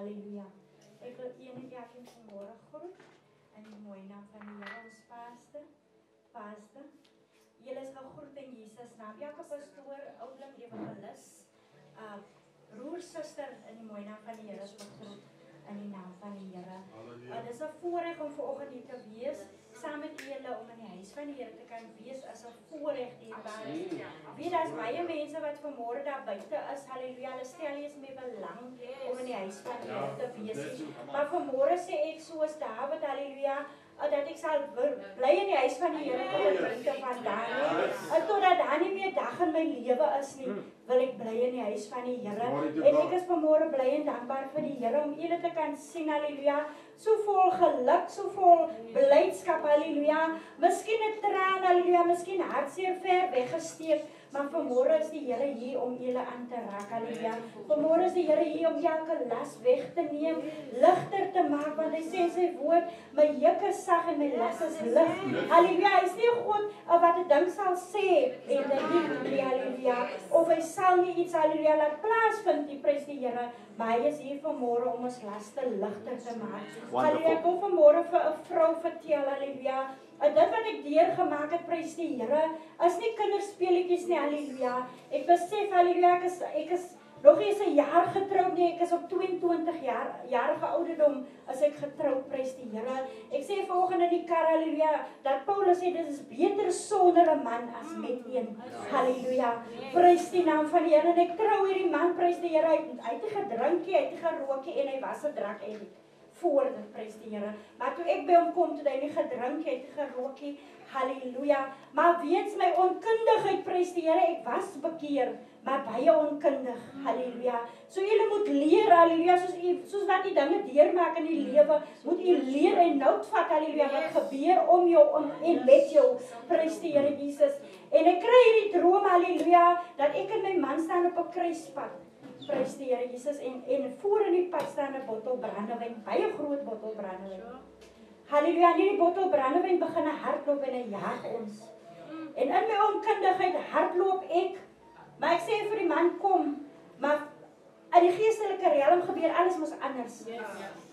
Halleluja. Ek wil een en elkeen vanmôre groet in die mooi naam van die Here ons Pastor. Julle is gegroet in Jesus naam. Elke pastoor, oudeling, evangelis, broersuster in die mooi naam van die Here is gegroet in die naam van die Here. Dit is 'n voorreg om vanoggend hier te wees, saam met julle om in die huis van die Here te kan wees, as 'n voorreg hierbaar is. Weet, daar's baie mense wat vanmôre daar buite is, halleluja, hulle stel nie eens meer belang om in die huis van die Here te wees nie. Maar vanmôre sê ek soos Dawid, halleluja, dat ek sal bly in die huis van die Here tot die einde van dae. Totdat daar nie meer dag in my lewe is nie, wil ek bly in die huis van die Here. En ek is vanmôre bly en dankbaar vir die Here om julle te kan sien, halleluja, so vol geluk, so vol blydskap, halleluja. Miskien 'n traan, halleluja, miskien hartseer ver weggesteek, maar vanmôre is die Here hier om julle aan te raak, halleluja. Vanmôre is die Here hier om elke las weg te neem, ligter te maak, want hy sê in sy woord, my juk is sag en my las is lig. Halleluja, hy is nie 'n God wat 'n ding sal sê en dit nie, halleluja, of hy sal nie iets, halleluja, laat plaasvind, die prys die Here, maar hy is hier vanmôre om ons laste ligter te maak. Halleluja, ek wil vanmôre vir 'n vrou vertel, halleluja, dit wat ek deurgemaak het, prys die Here, is nie kinderspeletjies nie, halleluja. Ek besef, halleluja, ek is nog nie eens 'n jaar getroud nie, ek is op 22 jarige ouderdom as ek getroud, prys die Here. Ek sê vanoggend in die kar, halleluja, dat Paulus sê, dit is beter sonder 'n man as met een. Halleluja, prys die naam van die Here. En ek trou hierdie man, prys die Here, hy het nie gedrink nie, hy het nie gerook nie, en hy was 'n drank eintlik. Voor dit, prys die Here. Maar toe ek by hom kom, toe hy nie gedrink het, gerook het, halleluja. Maar weens my onkundigheid, prys die Here, ek was bekeer, maar baie onkundig, halleluja. So julle moet leer, halleluja, soos wat die dinge deurmaak in die lewe, moet u leer en nout vat, halleluja, wat gebeur om jou en met jou, prys die Here Jesus. En ek kry hierdie droom, halleluja, dat ek en my man staan op 'n kruispad. Prys die Here Jesus, en voor in die pad staan 'n bottel brandewyn, baie groot bottel brandewyn. Halleluja, en hierdie bottel brandewyn begin hardloop en hy jaag ons. En in my onkundigheid hardloop ek, maar ek sê vir die man, kom, maar in die geestelike realm gebeur alles mos anders.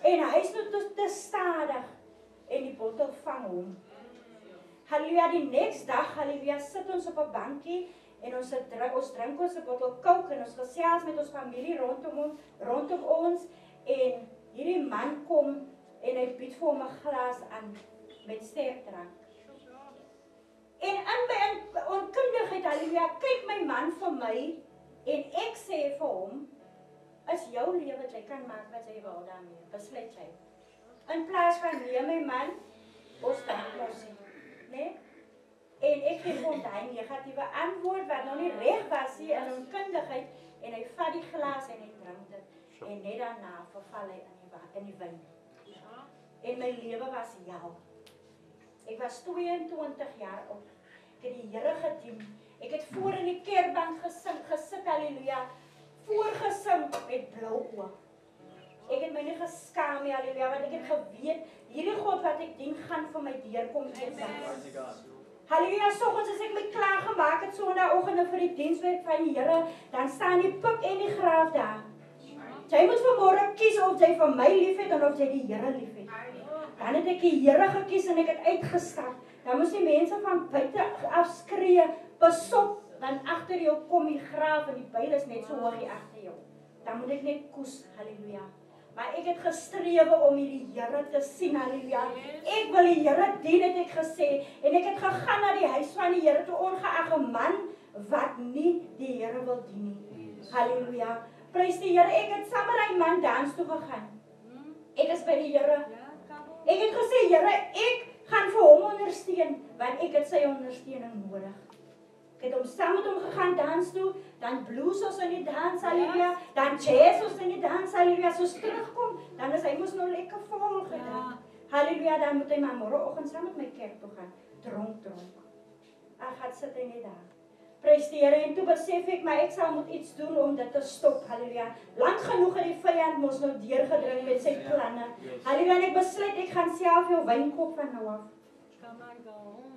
En hy is nou te stadig, en die bottel vang hom. Halleluja, die next dag, halleluja, sit ons op 'n bankie, en ons drink ons 'n bottel Coke en ons gesels met ons familie rondom ons, en hierdie man kom en hy bied vir hom 'n glas aan met sterkdrank. En in my onkundigheid, halleluja, kyk my man vir my en ek sê vir hom, is jou lewe, jy kan maak wat jy wil daarmee, besluit jy. In plaas van nee my man, ons drink ons nie. En ek gee hom daai negatiewe antwoord wat nog nie reg was nie in onkundigheid, en hy vat die glas en hy drink dit, en net daarna verval hy in die wyn. En my lewe was hel. Ek was 22 jaar oud. Ek het die Here gedien. Ek het voor in die kerkbank gesit, halleluja, voorgesing met blou oë. Ek het my nie geskaam nie, halleluja, want ek het geweet, hierdie God wat ek dien, gaan vir my deurkom eendag. Halleluja, soggens as ek my klaar gemaak het, sondagoggende vir die dienswerk van die Here, dan staan die pik en die graaf daar. Jy moet vanmôre kies of jy van my liefhet en of jy die Here liefhet. Dan het ek die Here gekies en ek het uitgestap. Dan moes die mense van buite afskree, pasop, want agter jou kom die graaf en die pyl is net so hoog hier agter jou. Dan moet ek net koes, halleluja. Maar ek het gestrewe om hierdie Here te sien, halleluja. Ek wil die Here dien, het ek gesê, en ek het gegaan na die huis van die Here toe, ongeag 'n man wat nie die Here wil dien nie. Halleluja. Prys die Here, ek het saam met hy man dans toe gegaan. Ek is by die Here. Ek het gesê, Here, ek gaan vir hom ondersteun, want ek het sy ondersteuning nodig. Ek het saam met hom gegaan dans toe, dan blues ons in die dans, halleluja, dan jazz ons in die dans, halleluja, soos terugkom, dan is hy moes nou lekker vol gedaan. Halleluja, dan moet hy maar môreoggend saam met my kerk toe gaan, dronk. Ag, gaan sit hy net daar. Prys die Here, en toe besef ek, maar ek sal moet iets doen om dit te stop, halleluja. Lank genoeg het die vyand mos nou deurgedring met sy planne. Halleluja, en ek besluit, ek gaan self jou wyn koop van nou af.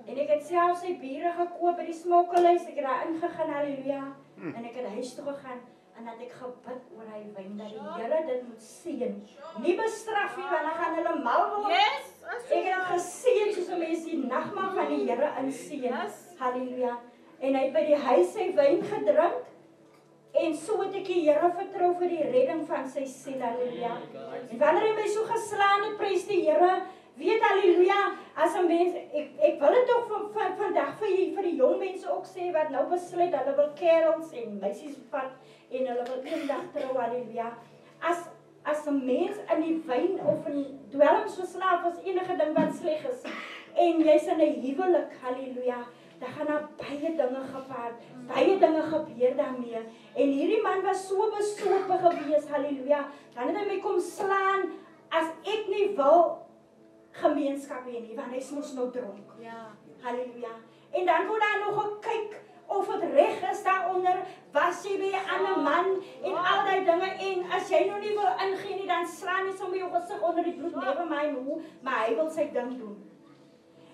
En ek het self sy biere gekoop by die smokkelhuis, ek het daar ingegaan, halleluja, en ek het huis toe gegaan. en dat ek gebid oor hy wyn, dat die Here dit moet seën. Nie bestraf nie, want dan gaan hulle mal word. Ek het geseën soos 'n mens die nagmaal van die Here inseën. Halleluja. En hy het by die huis sy wyn gedrink. En so het ek die Here vertrou vir die redding van sy siel. Halleluja. En wanneer hy my so geslaan het, prys die Here. Weet halleluja, as 'n mens, ek wil dit tog vandag vir die jong mense ook sê wat nou besluit hulle wil kerels en meisies vat en hulle wil eendag trou, halleluja. As 'n mens in die wyn of in dwelms verslaaf is enige ding wat sleg is en jy's in 'n huwelik, halleluja, dan gaan daar baie dinge gepaard, baie dinge gebeur daarmee. En hierdie man was so besope gewees, halleluja. Dan het hy my kom slaan as ek nie wil gemeenskap hê nie, want hy mos nou dronk. Halleluja. En dan word daar nog gekyk of het reg is daaronder, was jy by 'n ander man en al die dinge, en as jy nou nie wil ingee nie, dan slaan jy sommer jou gesig onder die bloed, never mind hoe, maar hy wil sy ding doen.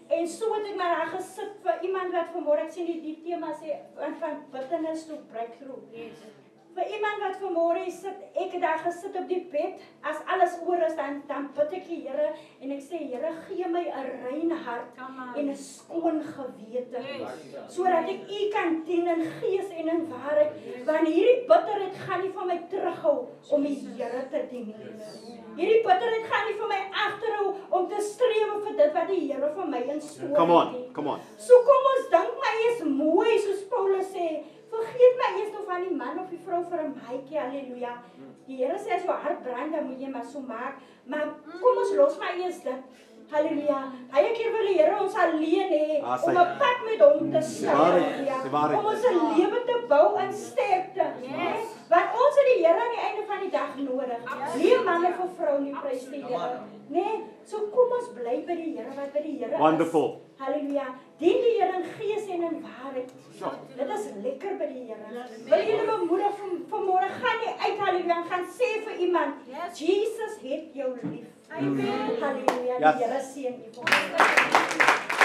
En so het ek maar daar gesit vir iemand wat vanmôre, ek sien die tema sê, van bitterness to breakthrough. Vir iemand wat vanmôre sit, ek het daar gesit op die bed, as alles oor is, dan bid ek die Here, en ek sê, Here, gee my 'n rein hart, en 'n skoon gewete, sodat ek U kan dien in gees en in waarheid, want hierdie bitterheid gaan nie van my terughou, om die Here te dien. Hierdie bitterheid gaan nie van my agterhou, om te streef vir dit wat die Here van my instoor. Come on. So kom ons dink my is mooi, soos Paulus sê, vergeet my eers nou van die man of die vrou vir 'n maatjie, halleluja. Die Here sê as jou hart brand, dan moet jy maar so maak. Maar kom ons los maar eers dit. Halleluja. Baie keer wil die Here ons alleen hê om 'n pad met hom te stap. Om ons 'n lewe te bou in sterkte. Want ons het die Here aan die einde van die dag nodig. Nie man of 'n vrou nie, prys die Here. Nee, so kom ons bly by die Here wat by die Here is. Wonderful. Halleluja. Dien die Here in gees en in waarheid. Dit is lekker by die Here. Wil julle bemoedig vanmôre, gaan nie uit, halleluja, gaan sê vir iemand, Jesus het jou lief. Amen. Halleluja. Die Here seën u.